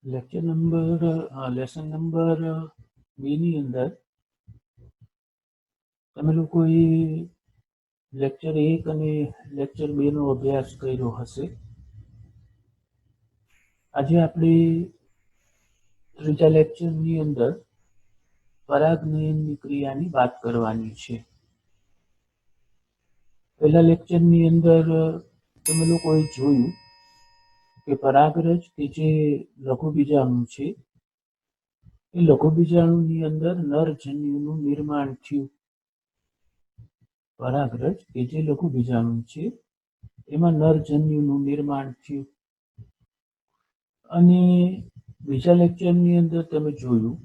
Lesson number 2 ની અંદર તમે લોકોએ લેક્ચર 1 અને લેક્ચર 2 નો અભ્યાસ કર્યો હશે. આજે આપણે ત્રીજા લેક્ચરની અંદર પરાગનયનની ક્રિયાની વાત કરવાની છે. પહેલા લેક્ચરની અંદર તમે લોકોએ જોયું કે પરાગરજ કે જે લઘુબીજાણુ છે એ લઘુબીજાણુની અંદર નરજન્યુનું નિર્માણ થયું. પરાગરજ કે જે લઘુબીજાણુ છે એમાં નરજન્યુનું નિર્માણ થયું. અને બીજા લેક્ચરની અંદર તમે જોયું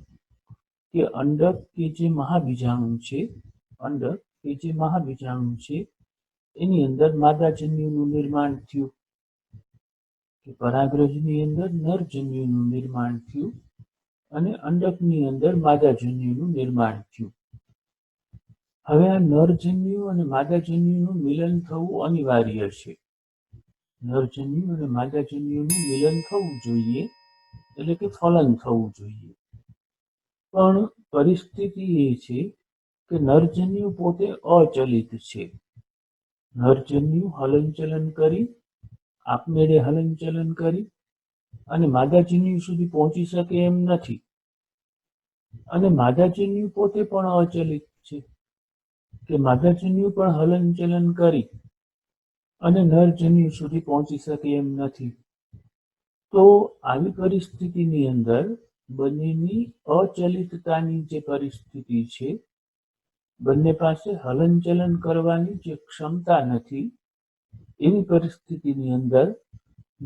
કે અંડક કે જે મહાબીજાણુ છે એની અંદર માદાજન્યુનું નિર્માણ થયું. કે પરાગરજની અંદર નરજન્યુનું નિર્માણ થયું અને અંડકની અંદર માદાજન્યુનું નિર્માણ થયું. હવે આ નરજન્યુ અને માદાજન્યુનું મિલન થવું અનિવાર્ય છે. નરજન્યુ અને માદાજન્યુનું મિલન થવું જોઈએ, એટલે કે ફલન થવું જોઈએ. પણ પરિસ્થિતિ એ છે કે નરજન્યુ પોતે અચલિત છે. નરજન્યુ હલનચલન કરી આપમેળે હલનચલન કરી અને માદાજન્યુ સુધી પહોંચી શકે એમ નથી. અને માદાજન્યુ પોતે પણ અચલિત છે કે માદાજન્યુ પણ હલનચલન કરી અને નરજન્યુ સુધી પહોંચી શકે એમ નથી. તો આવી પરિસ્થિતિની અંદર બંનેની અચલિતતાની જે પરિસ્થિતિ છે, બંને પાસે હલનચલન કરવાની જે ક્ષમતા નથી, એવી પરિસ્થિતિની અંદર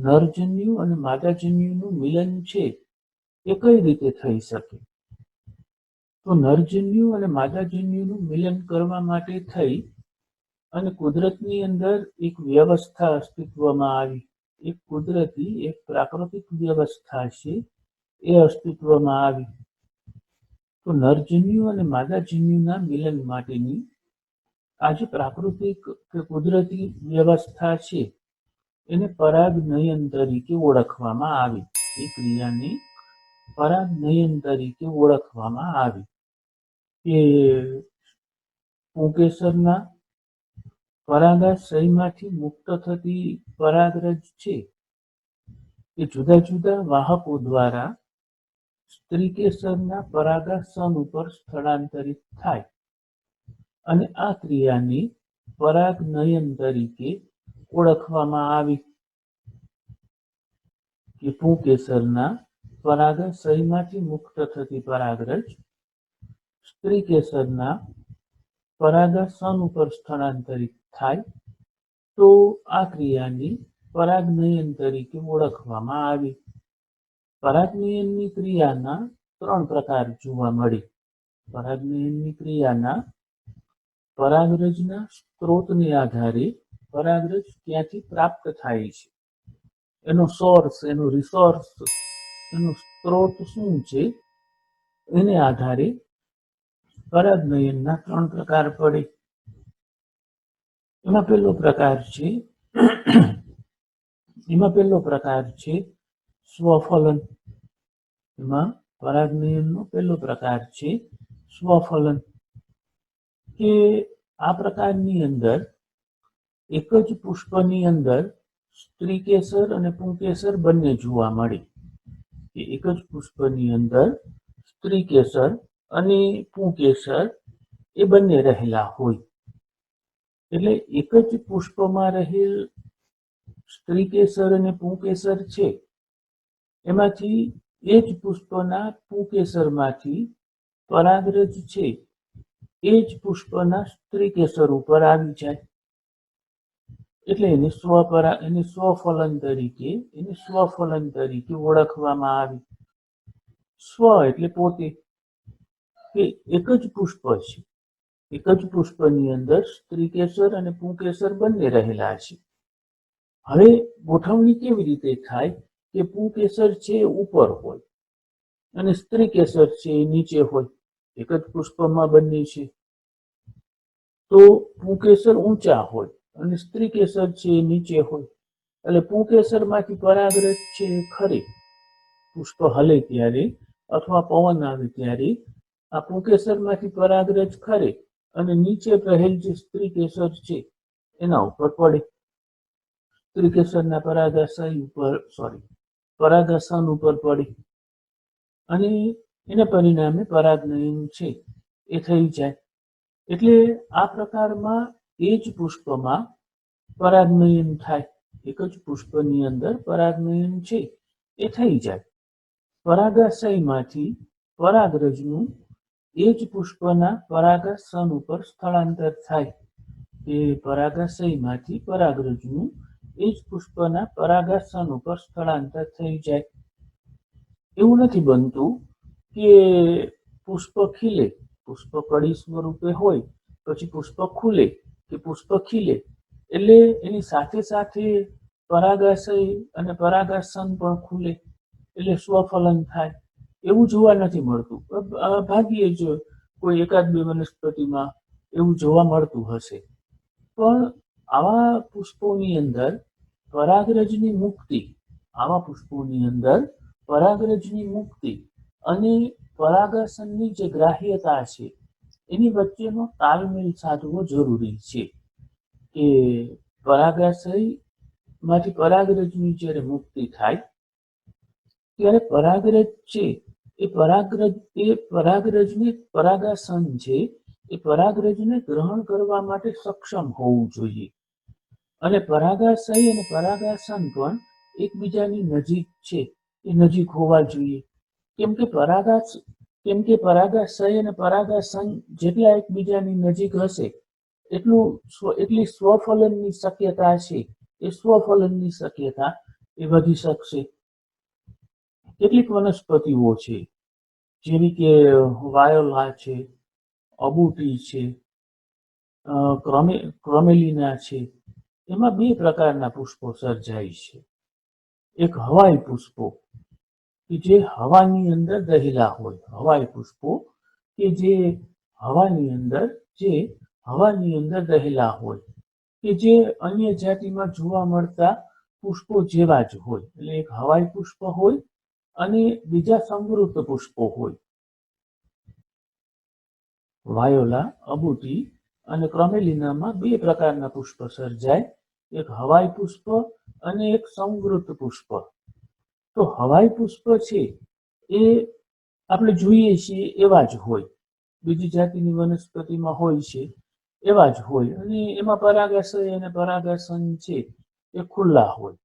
નરજન્યુ અને માદાજન્યુનું મિલન છે એ કઈ રીતે થઈ શકે? તો નરજન્યુ અને માદાજન્યુનું મિલન કરવા માટે થઈ અને કુદરતની અંદર એક વ્યવસ્થા અસ્તિત્વમાં આવી. એક કુદરતી, એક પ્રાકૃતિક વ્યવસ્થા છે એ અસ્તિત્વમાં આવી. તો નરજન્યુ અને માદાજન્યુના મિલન માટેની આ જે પ્રાકૃતિક કે કુદરતી વ્યવસ્થા છે એને પરાગનયન તરીકે ઓળખવામાં આવી. એ ક્રિયાને પરાગનયન તરીકે ઓળખવામાં આવી. કે પુંકેસરના પરાગાશયમાંથી મુક્ત થતી પરાગરજ છે એ જુદા જુદા વાહકો દ્વારા સ્ત્રીકેસરના પરાગાસન ઉપર સ્થળાંતરિત થાય અને આ ક્રિયાને પરાગનયન તરીકે ઓળખવામાં આવી. કે પુંકેસરના પરાગાશયમાંથી મુક્ત થતી પરાગરજ સ્ત્રીકેસરના પરાગાસન ઉપર સ્થળાંતરિત થાય તો આ ક્રિયાને પરાગનયન તરીકે ઓળખવામાં આવી. પરાગનયનની ક્રિયાના 3 પ્રકાર જોવા મળે. પરાગનયનની ક્રિયાના પરાગરજના સ્ત્રોતને આધારે પરાગરજ ક્યાંથી પ્રાપ્ત થાય છે, એનો સોર્સ, એનો રિસોર્સ, એનો સ્ત્રોત શું છે, એને આધારે પરાગનયનના 3 પ્રકાર પડે. એમાં પહેલો પ્રકાર છે સ્વફલન. એમાં પરાગનયનનો પહેલો પ્રકાર છે સ્વફલન. કે આ પ્રકારની અંદર એક જ પુષ્પની અંદર સ્ત્રીકેસર અને પુંકેસર બંને જોવા મળે. કે એક જ પુષ્પની અંદર સ્ત્રીકેસર અને પુંકેસર એ બંને રહેલા હોય. એટલે એક જ પુષ્પમાં રહેલ સ્ત્રીકેસર અને પુંકેસર છે એમાંથી એ જ પુષ્પના પુંકેસરમાંથી પરાગરજ છે એ જ પુષ્પના સ્ત્રીકેસર ઉપર આવી જાય. એટલે એને સ્વફલન તરીકે ઓળખવામાં આવી. સ્વ એટલે પોતે, કે એક જ પુષ્પ છે, એક જ પુષ્પની અંદર સ્ત્રીકેસર અને પુંકેસર બંને રહેલા છે. હવે ગોઠવણી કેવી રીતે થાય કે પુંકેસર છે એ ઉપર હોય અને સ્ત્રીકેસર છે એ નીચે હોય. એક જ પુષ્પમાં બંને છે તો પુંકેસર ઊંચા હોય અને સ્ત્રીકેસર છે એ નીચે હોય. એટલે પુંકેસરમાંથી પરાગરજ છે એ ખરે પુષ્પ હલે ત્યારે અથવા પવન આવે ત્યારે આ પુંકેસરમાંથી પરાગરજ ખરે અને નીચે રહેલ જે સ્ત્રી કેસર છે એના ઉપર પડે. સ્ત્રી કેસરના પરાગાશન ઉપર પડે અને એના પરિણામે પરાગનયન છે એ થઈ જાય. એટલે આ પ્રકારમાં એ જ પુષ્પમાં પરાગનયન થાય. એક જ પુષ્પની અંદર પરાગનયન છે એ થઈ જાય. પરાગાશયમાંથી પરાગરજનું એ જ પુષ્પના પરાગાસન ઉપર સ્થળાંતર થાય. કે પરાગાશયમાંથી પરાગરજનું એ જ પુષ્પના પરાગાસન ઉપર સ્થળાંતર થઈ જાય. એવું નથી બનતું કે પુષ્પ ખીલે, પુષ્પ કળી સ્વરૂપે હોય, પછી પુષ્પ ખુલે કે પુષ્પ ખીલે એટલે એની સાથે સાથે પરાગાશય અને પરાગાસન પણ ખુલે એટલે સ્વફલન થાય. એવું જોવા નથી મળતું. ભાગ્યે જ કોઈ એકાદ બે વનસ્પતિમાં એવું જોવા મળતું હશે. પણ આવા પુષ્પોની અંદર પરાગરજની મુક્તિ, આવા પુષ્પોની અંદર પરાગરજની મુક્તિ અને પરાગાસનની જે ગ્રાહ્યતા છે એની વચ્ચેનો તાલમેલ સાધવો જરૂરી છે. કે પરાગાશયમાંથી પરાગરજની જ્યારે મુક્તિ થાય ત્યારે પરાગરજ છે એ પરાગરજને પરાગાસન છે એ પરાગરજને ગ્રહણ કરવા માટે સક્ષમ હોવું જોઈએ. અને પરાગાશય અને પરાગાસન પણ એકબીજાની નજીક છે એ નજીક હોવા જોઈએ. કેમ કે પરાગાશય અને પરાગાસન જેટલા એકબીજાની નજીક હશે એટલી સ્વફલનની શક્યતા છે એ સ્વફલનની શક્યતા એ વધી શકશે. કેટલીક વનસ્પતિઓ છે જેવી કે વાયોલા છે, અબુટી છે, ક્રોમેલિના છે, એમાં બે પ્રકારના પુષ્પો સર્જાય છે. એક હવાઈ પુષ્પો કે જે હવાની અંદર રહેલા હોય, હવાઈ પુષ્પો કે જે હવાની અંદર રહેલા હોય, કે જે અન્ય જાતિમાં જોવા મળતા પુષ્પો જેવા જ હોય. એટલે એક હવાઈ પુષ્પ હોય અને બીજા સમૃદ્ધ પુષ્પો હોય. વાયોલા, અબુટી અને ક્રોમેલિનામાં બે પ્રકારના પુષ્પ સર્જાય, એક હવાઈ પુષ્પ અને એક સમૃદ્ધ પુષ્પ. તો હવાઈ પુષ્પ છે એ આપણે જોઈએ છીએ એવા જ હોય, બીજી જાતિની વનસ્પતિમાં હોય છે એવા જ હોય, અને એમાં પરાગાશય અને પરાગાસન છે એ ખુલ્લા હોય.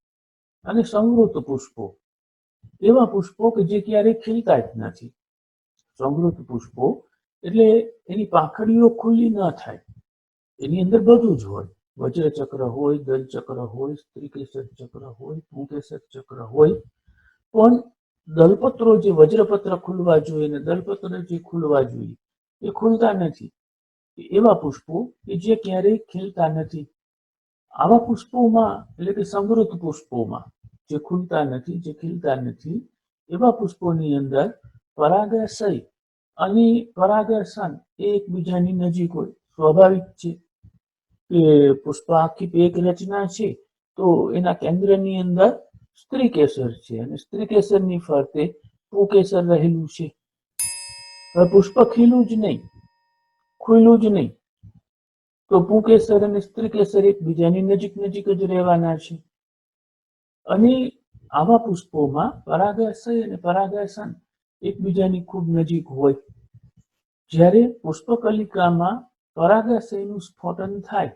અને સમૃદ્ધ પુષ્પો એવા પુષ્પો કે જે ક્યારેય ખીલતા જ નથી. સમૃદ્ધ પુષ્પો એટલે એની પાંખડીઓ ખુલ્લી ન થાય, એની અંદર બધું જ હોય. વજ્રચક્ર હોય, દલચક્ર હોય, સ્ત્રીકેસર ચક્ર હોય, પુંકેસર ચક્ર હોય, પણ દલપત્રો જે વજ્રપત્ર ખુલવા જોઈએ અને દલપત્ર જે ખુલવા જોઈએ એ ખુલતા નથી. એવા પુષ્પો કે જે ક્યારેય ખીલતા નથી. આવા પુષ્પોમાં એટલે કે સમૃદ્ધ પુષ્પોમાં જે ખુલતા નથી, જે ખીલતા નથી, એવા પુષ્પોની અંદર પરાગાશય અને પરાગાસન એ એકબીજાની નજીક હોય. સ્વાભાવિક છે કે પુષ્પ આખી એક રચના છે તો એના કેન્દ્રની અંદર સ્ત્રી કેસર છે અને સ્ત્રી કેસરની ફરતે પુંકેસર રહેલું છે. હવે પુષ્પ ખીલું જ નહીં, ખુલ્લું જ નહીં, તો પુંકેસર અને સ્ત્રી કેસર એકબીજાની નજીક જ રહેવાના છે. અને આવા પુષ્પોમાં પરાગાશય અને પરાગાસન એકબીજાની ખૂબ નજીક હોય. જ્યારે પુષ્પકલિકામાં પરાગાશયનું સ્ફોટન થાય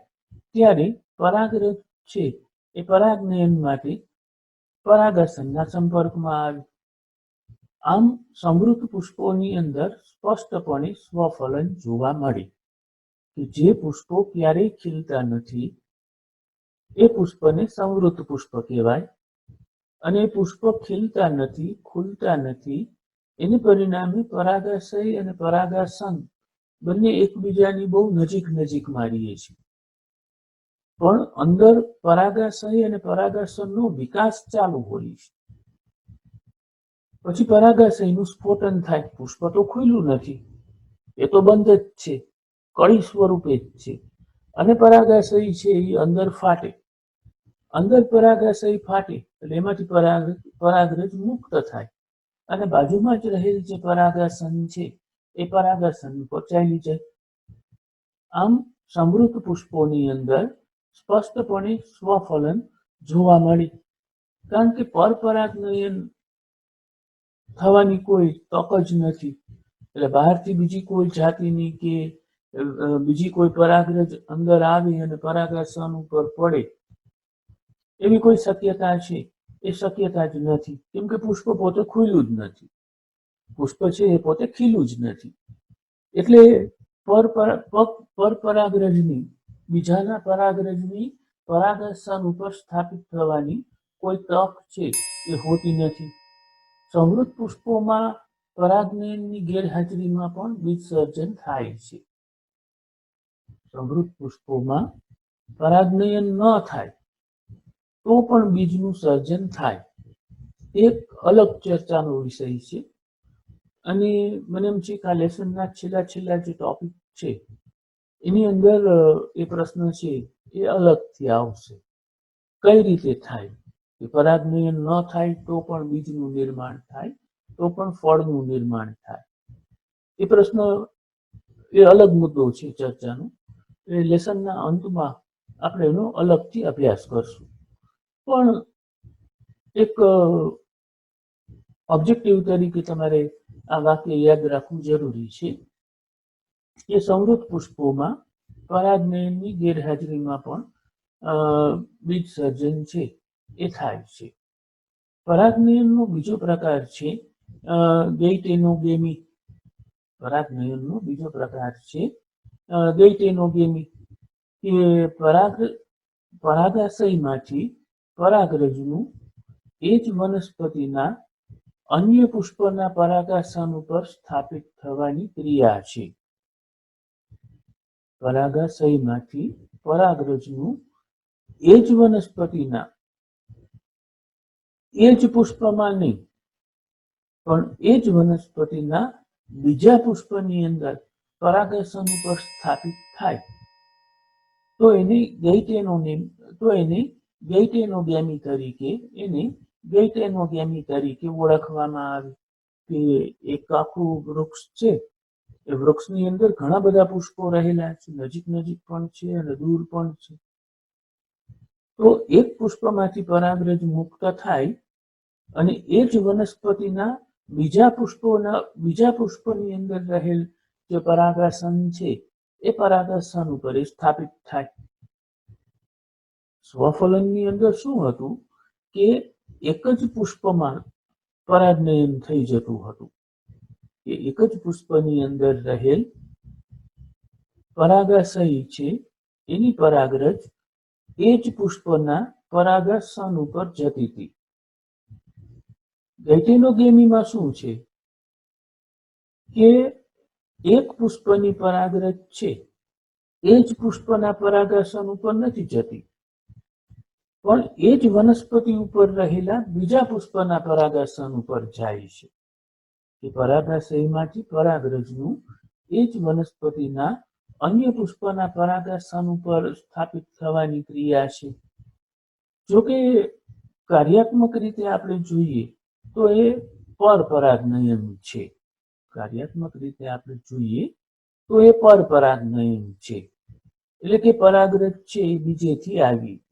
ત્યારે પરાગરજ છે એ પરાગનયન માટે પરાગાસનના સંપર્કમાં આવે. આમ સમૃદ્ધ પુષ્પોની અંદર સ્પષ્ટપણે સ્વફલન જોવા મળે કે જે પુષ્પો ક્યારેય ખીલતા નથી એ પુષ્પને સમૃદ્ધ પુષ્પ કહેવાય, અને પુષ્પ ખીલતા નથી, ખુલતા નથી, એને પરિણામે પરાગાશય અને પરાગાસન બંને એકબીજાની બહુ નજીકમાં રહીએ છે. પણ અંદર પરાગાશય અને પરાગાસનનો વિકાસ ચાલુ હોય છે. પછી પરાગાશયનું સ્ફોટન થાય. પુષ્પ તો ખુલ્લું નથી, એ તો બંધ જ છે, કળી સ્વરૂપે જ છે. અને પરાગાશય છે એ અંદર ફાટે. અંદર પરાગાશય ફાટે એટલે એમાંથી પરાગરજ મુક્ત થાય. અને બાજુમાં જ રહેલ જે પરાગાસન છે એ પરાગાસન પર ચાલી જાય. આમ સમૃદ્ધ પુષ્પોની અંદર સ્પષ્ટપણે સ્વફલન જોવા મળે, કારણ કે પરપરાગનયન થવાની કોઈ તક જ નથી. એટલે બહારથી બીજી કોઈ જાતિની કે બીજી કોઈ પરાગરજ અંદર આવી અને પરાગાસન ઉપર પડે એવી કોઈ શક્યતા છે એ શક્યતા જ નથી, કેમ કે પુષ્પ પોતે ખુલ્લું જ નથી. પુષ્પ છે એ પોતે ખીલું જ નથી. એટલે પરપરાગરજની બીજાના પરાગરજની પરાગાસન ઉપર સ્થાપિત થવાની કોઈ તક છે એ હોતી નથી. સમૃદ્ધ પુષ્પોમાં પરાગનયનની ગેરહાજરીમાં પણ બીજ સર્જન થાય છે. સમૃદ્ધ પુષ્પોમાં પરાગનયન ન થાય તો પણ બીજનું સર્જન થાય. એક અલગ ચર્ચાનો વિષય છે અને મને એમ છે કે આ લેસનના છેલ્લા જે ટોપિક છે એની અંદર એ પ્રશ્ન છે એ અલગથી આવશે. કઈ રીતે થાય કે પરાગનયન ન થાય તો પણ બીજનું નિર્માણ થાય, તો પણ ફળનું નિર્માણ થાય. એ પ્રશ્ન એ અલગ મુદ્દો છે ચર્ચાનો. એ લેસનના અંતમાં આપણે એનો અલગથી અભ્યાસ કરશું. પણ એક ઓબ્જેક્ટિવ તરીકે તમારે આ વાક્ય યાદ રાખવું જરૂરી છે કે સમૃદ્ધ પુષ્પોમાં પરાગનયનની ગેરહાજરીમાં પણ બીજ સર્જન છે એ થાય છે. પરાગનયનનો બીજો પ્રકાર છે ગૈટેનોગેમી. પરાગનયનનો બીજો પ્રકાર છે ગૈટેનોગેમી, કે પરાગાશયમાંથી પરાગરજનું એ જ વનસ્પતિના અન્ય પુષ્પના પરાગાસન ઉપર સ્થાપિત થવાની ક્રિયા છે. પરાગાશયમાંથી પરાગરજનું એ જ વનસ્પતિના એ જ પુષ્પમાં નહીં પણ એ જ વનસ્પતિના બીજા પુષ્પની અંદર પરાગાસન ઉપર સ્થાપિત થાય તો એને ગૈટેનોગેમી તરીકે ઓળખવામાં આવે. કે એક આખું વૃક્ષ છે, એ વૃક્ષની અંદર ઘણા બધા પુષ્પો રહેલા છે, નજીક પણ છે અને દૂર પણ છે. તો એક પુષ્પમાંથી પરાગરજ મુક્ત થાય અને એ જ વનસ્પતિના બીજા પુષ્પની અંદર રહેલ જે પરાગાસન છે એ પરાગાસન ઉપર સ્થાપિત થાય. સ્વફલનની અંદર શું હતું કે એક જ પુષ્પમાં પરાગનયન થઈ જતું હતું. કે એક જ પુષ્પની અંદર રહેલ પરાગાશય છે એની પરાગરજ એ જ પુષ્પના પરાગાસન ઉપર જતી હતી. ગૈટેનોગેમીમાં શું છે કે એક પુષ્પની પરાગરજ છે એ જ પુષ્પના પરાગાસન ઉપર નથી જતી, પણ એ જ વનસ્પતિ ઉપર રહેલા બીજા પુષ્પના પરાગાસન ઉપર જાય છે. કે પરાગાશયમાંથી પરાગરજનું એ જ વનસ્પતિના અન્ય પુષ્પના પરાગાસન ઉપર સ્થાપિત થવાની ક્રિયા છે. જોકે કાર્યાત્મક રીતે આપણે જોઈએ તો એ પરપરાગનયન છે. કાર્યાત્મક રીતે આપણે જોઈએ તો એ પરપરાગનયન છે. એટલે કે પરાગરજ છે એ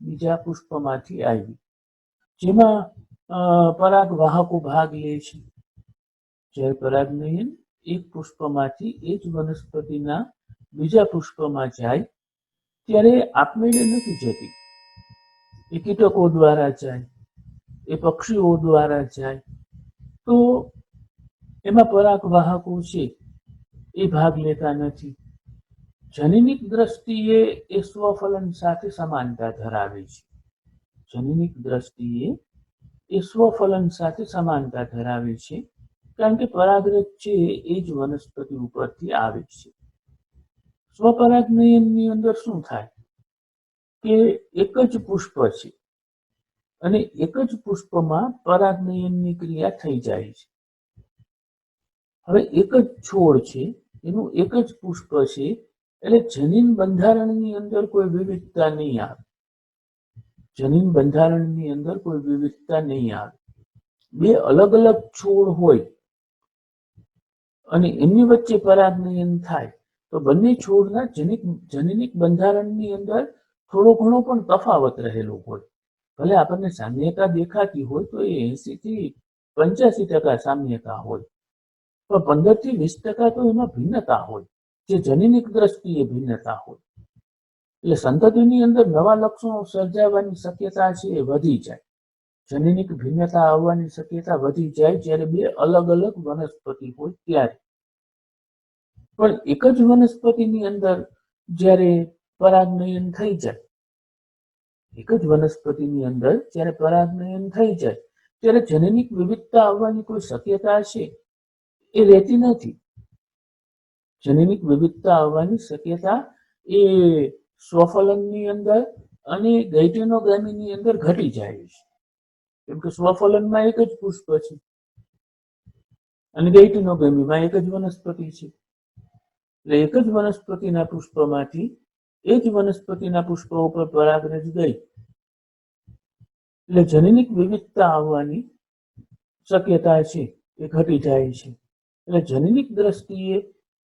બીજા પુષ્પમાંથી આવી, જેમાં પરાગવાહકો ભાગ લે છે. જ્યારે પરાગનયન એક પુષ્પમાંથી એ જ વનસ્પતિના બીજા પુષ્પમાં જાય ત્યારે આપમેળે નથી જતી. એ કીટકો દ્વારા જાય, એ પક્ષીઓ દ્વારા જાય, તો એમાં પરાગવાહકો છે એ ભાગ લેતા નથી. જનનિક દ્રષ્ટિએ એ સ્વફલન સાથે સમાનતા ધરાવે છે. જનનિક દ્રષ્ટિએ એ સ્વફલન સાથે સમાનતા ધરાવે છે, કારણ કે પરાગરજ છે એ જ વનસ્પતિ ઉપરથી આવે છે. સ્વપરાગનયનની અંદર શું થાય કે એક જ પુષ્પ છે અને એક જ પુષ્પમાં પરાગનયનની ક્રિયા થઈ જાય છે. હવે એક જ છોડ છે, એનું એક જ પુષ્પ છે, એટલે જનીન બંધારણની અંદર કોઈ વિવિધતા નહીં આવે. જનીન બંધારણની અંદર કોઈ વિવિધતા નહીં આવે. બે અલગ અલગ છોડ હોય અને એમની વચ્ચે પરાગનયન થાય તો બંને છોડના જનનિક બંધારણની અંદર થોડો ઘણો પણ તફાવત રહેલો હોય. ભલે આપણને સામ્યતા દેખાતી હોય તો એ 80 થી 85% સામ્યતા હોય, પણ 15 થી 20% તો એમાં ભિન્નતા હોય, જે જનનિક દ્રષ્ટિએ ભિન્નતા હોય. એટલે સંતતિની અંદર નવા લક્ષણો સર્જાવાની શક્યતા છે એ વધી જાય, જનનિક ભિન્નતા આવવાની શક્યતા વધી જાય જ્યારે બે અલગ અલગ વનસ્પતિ હોય ત્યારે. પણ એક જ વનસ્પતિની અંદર જ્યારે પરાગનયન થઈ જાય, એક જ વનસ્પતિની અંદર જ્યારે પરાગનયન થઈ જાય ત્યારે જનનિક વિવિધતા આવવાની કોઈ શક્યતા છે એ રહેતી નથી. જનનિક વિવિધતા આવવાની શક્યતા એ સ્વફલનની અંદર અને ગૈટેનોગામીની અંદર ઘટી જાય છે, કેમ કે સ્વફલનમાં એક જ પુષ્પ છે અને ગૈટેનોગામીમાં એક જ વનસ્પતિ છે. એટલે એક જ વનસ્પતિના પુષ્પમાંથી એ જ વનસ્પતિના પુષ્પ ઉપર પરાગરજ ગઈ એટલે જનનિક વિવિધતા આવવાની શક્યતા છે એ ઘટી જાય છે. એટલે જનનિક દ્રષ્ટિએ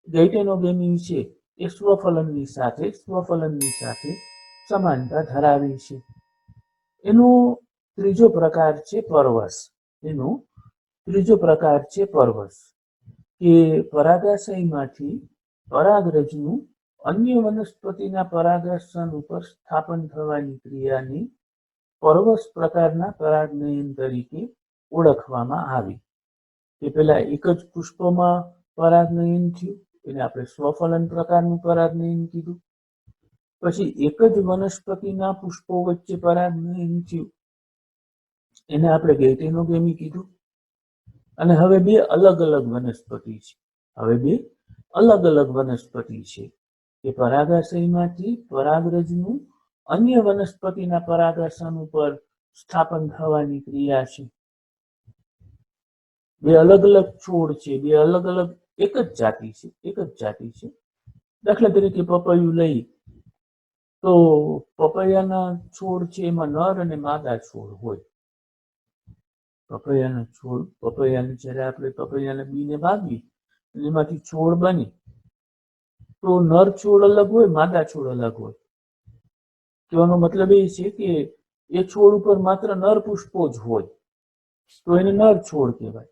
ગૈટેનોગેમી છે એ સ્વફલનની સાથે સમાનતા ધરાવે છે. એનો ત્રીજો પ્રકાર છે પરવશ. કે પરાગાશયમાંથી પરાગરજનું અન્ય વનસ્પતિના પરાગાસન ઉપર સ્થાપન થવાની ક્રિયાની પરવશ પ્રકારના પરાગનયન તરીકે ઓળખવામાં આવી. કે પેલા એક જ પુષ્પમાં પરાગનયન થયું એને આપણે સ્વફલન પ્રકારનું પરાગનયન કીધું. પછી એક જ વનસ્પતિના પુષ્પો વચ્ચે પરાગનયન થયું એને આપણે ગૈટેનોગેમી કીધું. અને હવે બે અલગ અલગ વનસ્પતિ છે કે પરાગાશયમાંથી પરાગરજનું અન્ય વનસ્પતિના પરાગાસન ઉપર સ્થાપન થવાની ક્રિયા છે. બે અલગ અલગ છોડ છે, બે અલગ અલગ એક જ જાતિ છે. દાખલા તરીકે પપૈયું લઈ તો પપૈયાના છોડ છે એમાં નર અને માદા છોડ હોય. પપૈયાને જ્યારે આપણે પપૈયાના બીને ભાગી એમાંથી છોડ બની તો નર છોડ અલગ હોય, માદા છોડ અલગ હોય. કહેવાનો મતલબ એ છે કે એ છોડ ઉપર માત્ર નર પુષ્પો જ હોય તો એને નર છોડ કહેવાય,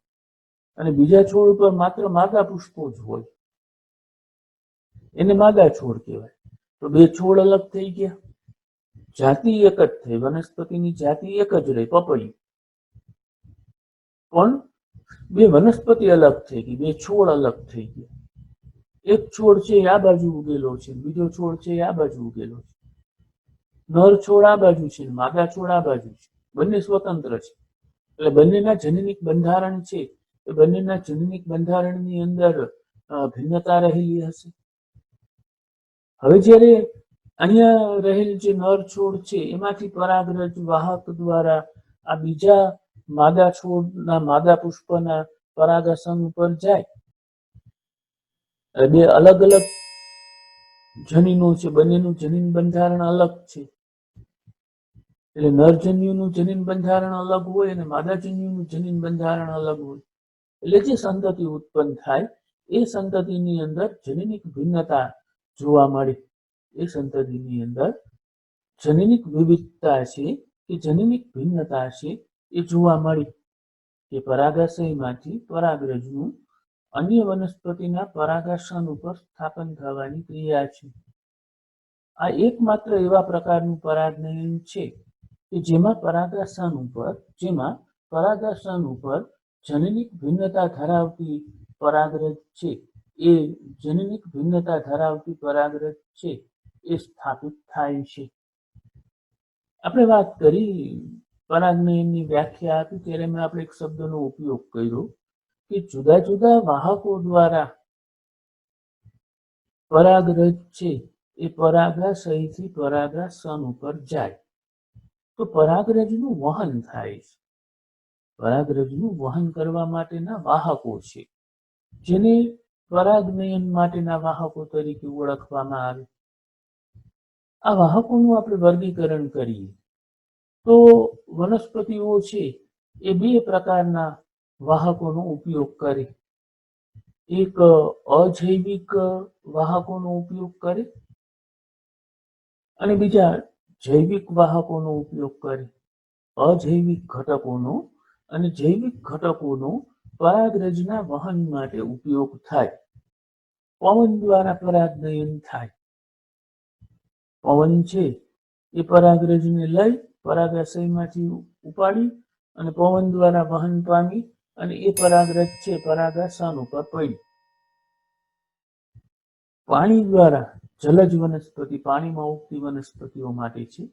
અને બીજા છોડ ઉપર માત્ર માદા પુષ્પો જ હોય એને માદા છોડ કહેવાય. તો બે છોડ અલગ થઈ ગયા, જાતિ એક જ થઈ, વનસ્પતિની જાતિ એક જ રહી પપૈયું, પણ બે વનસ્પતિ અલગ થઈ ગઈ, બે છોડ અલગ થઈ ગયા. એક છોડ છે એ આ બાજુ ઉગેલો છે, બીજો છોડ છે એ આ બાજુ ઉગેલો છે. નર છોડ આ બાજુ છે, માદા છોડ આ બાજુ છે, બંને સ્વતંત્ર છે. એટલે બંનેના જનનિક બંધારણ છે એ બંનેના જનનિક બંધારણની અંદર ભિન્નતા રહેલી હશે. હવે જ્યારે અહીંયા રહેલ જે નર છોડ છે એમાંથી પરાગરજ વાહક દ્વારા આ બીજા માદા છોડના માદા પુષ્પના પરાગાસન ઉપર જાય. બે અલગ અલગ જનીનો છે, બંનેનું જનીન બંધારણ અલગ છે. એટલે નરજન્યુનું જનીન બંધારણ અલગ હોય અને માદાજન્યુનું જનીન બંધારણ અલગ હોય. એટલે જે સંતતિ ઉત્પન્ન થાય એ સંતતિની અંદર જનનિક ભિન્નતા જોવા મળે. એ સંતતિની અંદર જનનિક વિવિધતા છે કે જનનિક ભિન્નતા છે એ જોવા મળી. કે પરાગાશયમાંથી પરાગરજનું અન્ય વનસ્પતિના પરાગાસન ઉપર સ્થાપન થવાની ક્રિયા છે. આ એકમાત્ર એવા પ્રકારનું પરાગનયન છે કે જેમાં પરાગાસન ઉપર જનનિક ભિન્નતા ધરાવતી પરાગરજ છે એ જનનિક ભિન્નતા ધરાવતી પરાગરજ છે એ સ્થાપિત થાય છે. આપણે વાત કરી પરાગનયનની વ્યાખ્યા આપી ત્યારે મેં આપણે એક શબ્દનો ઉપયોગ કર્યો કે જુદા જુદા વાહકો દ્વારા પરાગરજ છે એ પરાગાશયથી પરાગાસન ઉપર જાય તો પરાગરજનું વહન થાય છે. પરાગરજનું વહન કરવા માટેના વાહકો છે જેને પરાગનયન માટેના વાહકો તરીકે ઓળખવામાં આવે. આ વાહકોનું આપણે વર્ગીકરણ કરીએ તો વનસ્પતિઓ છે એ બે પ્રકારના વાહકોનો ઉપયોગ કરે. એક અજૈવિક વાહકોનો ઉપયોગ કરે અને બીજા જૈવિક વાહકોનો ઉપયોગ કરે. અજૈવિક ઘટકોનો અને જૈવિક ઘટકોનો પરાગરજના વહન માટે ઉપયોગ થાય. પવન દ્વારા પરાગનયન થાય. પવન છે એ પરાગરજને લઈ પરાગાશયમાંથી ઉપાડી અને પવન દ્વારા વહન પામી અને એ પરાગરજ છે પરાગાસન ઉપર પડી. પાણી દ્વારા જલજ વનસ્પતિ, પાણીમાં ઉગતી વનસ્પતિઓ માટે છે.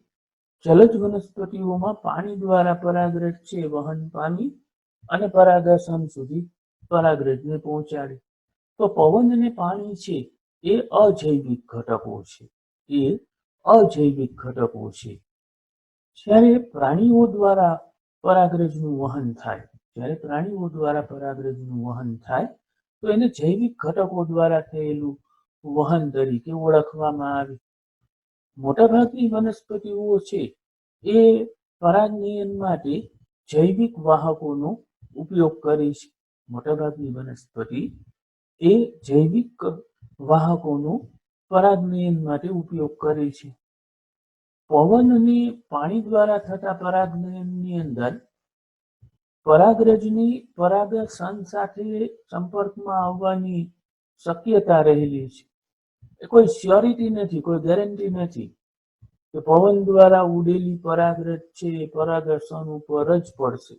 જલજ વનસ્પતિઓમાં પાણી દ્વારા પરાગરજ છે વહન પામી અને પરાગાસન સુધી પરાગરજને પહોંચાડે. તો પવન અને પાણી છે એ અજૈવિક ઘટકો છે. એ અજૈવિક ઘટકો છે. જ્યારે પ્રાણીઓ દ્વારા પરાગરજનું વહન થાય, જ્યારે પ્રાણીઓ દ્વારા પરાગરજનું વહન થાય તો એને જૈવિક ઘટકો દ્વારા થયેલું વહન તરીકે ઓળખવામાં આવે. મોટાભાગની વનસ્પતિઓ છે એ પરાગનયન માટે જૈવિક વાહકોનો ઉપયોગ કરે છે. મોટાભાગની વનસ્પતિ એ જૈવિક વાહકોનો પરાગનયન માટે ઉપયોગ કરે છે. પવન અને પાણી દ્વારા થતા પરાગનયનની અંદર પરાગરજની પરાગાસન સાથે સંપર્કમાં આવવાની શક્યતા રહેલી છે. એ કોઈ શ્યોરિટી નથી, કોઈ ગેરંટી નથી કે પવન દ્વારા ઉડેલી પરાગરજ છે એ પરાગાસન ઉપર જ પડશે.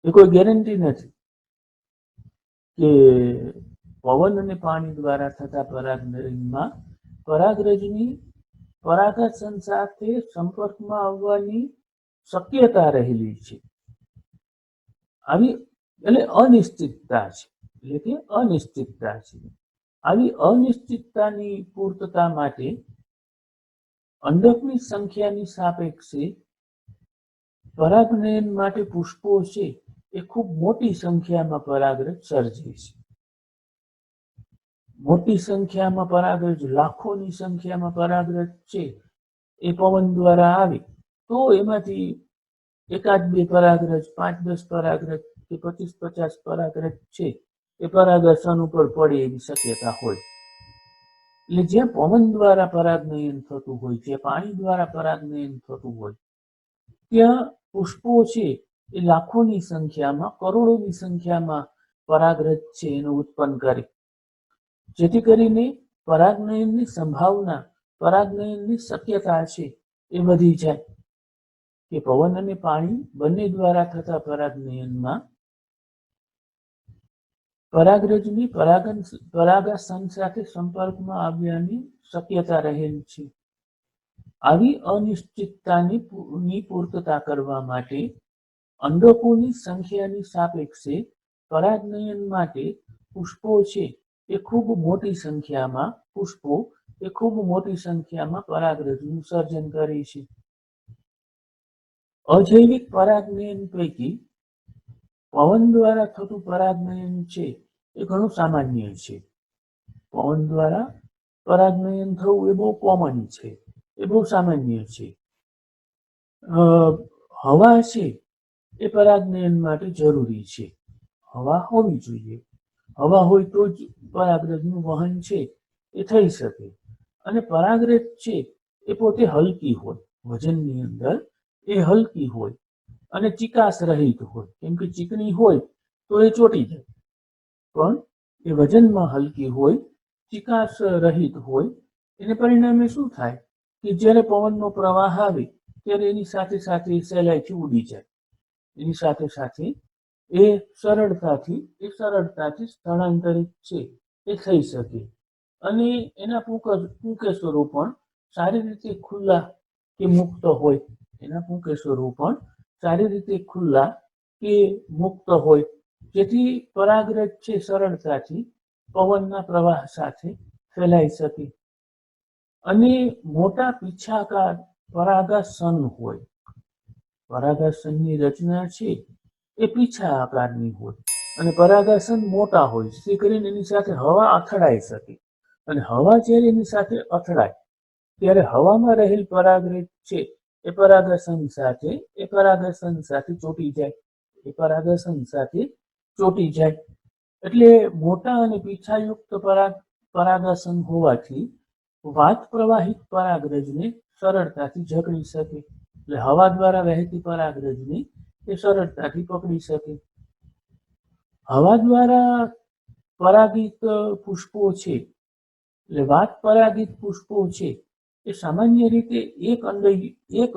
એ કોઈ ગેરંટી નથી કે પવન અને પાણી દ્વારા થતા પરાગનયનમાં પરાગરજની પરાગાસન સાથે સંપર્કમાં આવવાની શક્યતા રહેલી છે. આવી એટલે અનિશ્ચિતતા છે. એટલે કે અનિશ્ચિતતા છે. આવી અનિશ્ચિતતાની પૂર્તતા માટે અંડકની સંખ્યાની સાપેક્ષે પરાગનયન માટે પુષ્પો છે એ ખૂબ મોટી સંખ્યામાં પરાગરજ સર્જે છે. મોટી સંખ્યામાં પરાગરજ, લાખોની સંખ્યામાં પરાગરજ છે એ પવન દ્વારા આવે તો એમાંથી એકાદ બે પરાગરજ, 5-10 પરાગરજ કે 25-50 પરાગરજ છે એ પરાગાસન ઉપર પડે એવી શક્યતા હોય. એટલે જ્યાં પવન દ્વારા પરાગનયન થતું હોય, જ્યાં પાણી દ્વારા પરાગનયન થતું હોય ત્યાં પુષ્પો છે એ લાખોની સંખ્યામાં, કરોડોની સંખ્યામાં પરાગરજ છે એનું ઉત્પન્ન કરે. જેથી કરીને પરાગનયનની સંભાવના, પરાગનયનની શક્યતા છે એ વધી જાય. કે પવન અને પાણી બંને દ્વારા થતા પરાગનયનમાં પરાગરજની પરાગાસન સાથે સંપર્કમાં આવ્યાની શક્યતા રહેલી છે. આવી અનિશ્ચિતતાની પૂર્તતા કરવા માટે અંડકોની સંખ્યાની સાપેક્ષે પરાગનયન માટે પુષ્પો છે એ ખૂબ મોટી સંખ્યામાં પરાગરજનું સર્જન કરે છે. અજૈવિક પરાગનયન પૈકી પવન દ્વારા થતું પરાગનયન છે એ ઘણું સામાન્ય છે. પવન દ્વારા પરાગનયન થવું એ બહુ કોમન છે, એ બહુ સામાન્ય છે. હવા છે એ પરાગનયન માટે જરૂરી છે. હવા હોવી જોઈએ. હવા હોય તો જ પરાગરજનું વહન છે એ થઈ શકે. અને પરાગરજ છે એ પોતે હલકી હોય, વજનની અંદર એ હલકી હોય અને ચિકાસ રહિત હોય. કેમ કે ચીકણી હોય તો એ ચોટી જાય, પણ એ વજનમાં હલકી હોય, ચિકાસ રહિત હોય. એને પરિણામે શું થાય કે જ્યારે પવનનો પ્રવાહ આવે ત્યારે એની સાથે સાથે સહેલાઈથી ઉડી જાય. એની સાથે સાથે એ સરળતાથી સ્થળાંતરિત છે એ થઈ શકે. અને એના પુંકેસરો પણ સારી રીતે ખુલ્લા કે મુક્ત હોય. એના પુંકેસરો પણ સારી રીતે ખુલ્લા કે મુક્ત હોય, જેથી પરાગરજ છે સરળતાથી પવનના પ્રવાહ સાથે ફેલાઈ શકે. અને મોટા પીછાકાર પરાગાસન હોય. પરાગાસનની રચના છે એ પીછા આકારની હોય અને પરાગાસન મોટા હોય, જેથી કરીને એની સાથે હવા અથડાઈ શકે. અને હવા જ્યારે એની સાથે અથડાય ત્યારે હવામાં રહેલ પરાગરજ છે એ પરાગસંગ સાથે ચોંટી જાય, એ પરાગસંગ સાથે ચોંટી જાય. એટલે મોટા અને પીછાયુક્ત પરાગસંગ હોવાથી વાત પ્રવાહિત પરાગરજને સરળતાથી જકડી શકે. એટલે હવા દ્વારા વહેતી પરાગરજને એ સરળતાથી પકડી શકે. હવા દ્વારા પરાગિત પુષ્પો છે, એટલે વાત પરાગિત પુષ્પો છે એ સામાન્ય રીતે એક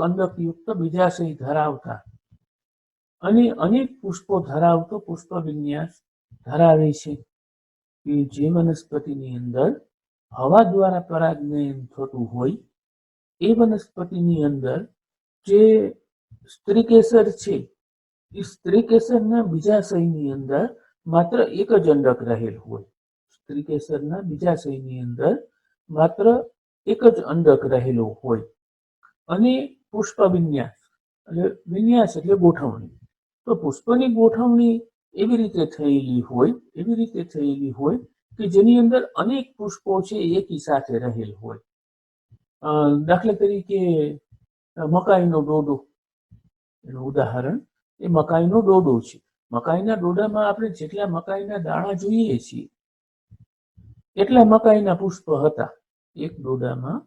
અંડકયુક્ત બીજાશય ધરાવતા અને અનેક પુષ્પો ધરાવતો પુષ્પ વિન્યાસ ધરાવે છે. કે જે વનસ્પતિની અંદર હવા દ્વારા પરાગનયન થતું હોય એ વનસ્પતિની અંદર જે સ્ત્રીકેસર છે એ સ્ત્રીકેસરના બીજાશયની અંદર માત્ર એક જ અંડક રહેલ હોય. સ્ત્રીકેસરના બીજાશયની અંદર માત્ર એક જ અંડક રહેલો હોય અને પુષ્પ વિન્યાસ એટલે ગોઠવણી. તો પુષ્પની ગોઠવણી એવી રીતે થયેલી હોય કે જેની અંદર અનેક પુષ્પો છે એકી સાથે રહેલ હોય. દાખલા તરીકે મકાઈનો ડોડો એનું ઉદાહરણ, એ મકાઈનો ડોડો છે. મકાઈના ડોડામાં આપણે જેટલા મકાઈના દાણા જોઈએ છીએ એટલા મકાઈના પુષ્પ હતા. એક ડોડામાં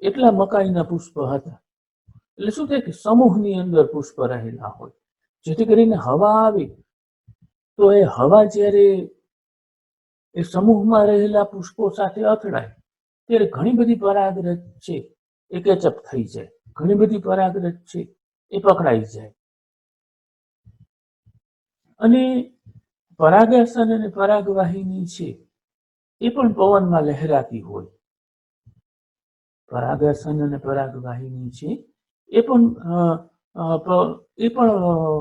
એટલા મકાઈના પુષ્પ હતા. એટલે શું થાય કે સમૂહની અંદર પુષ્પ રહેલા હોય, જેથી કરીને હવા આવે તો એ હવા જ્યારે એ સમૂહમાં રહેલા પુષ્પો સાથે અથડાય ત્યારે ઘણી બધી પરાગરજ છે એ કેચઅપ થઈ જાય, ઘણી બધી પરાગરજ છે એ પકડાઈ જાય. અને પરાગાસન અને પરાગવાહિની છે એ પણ પવનમાં લહેરાતી હોય. પરાગાસન અને પરાગવાહિની છે એ પણ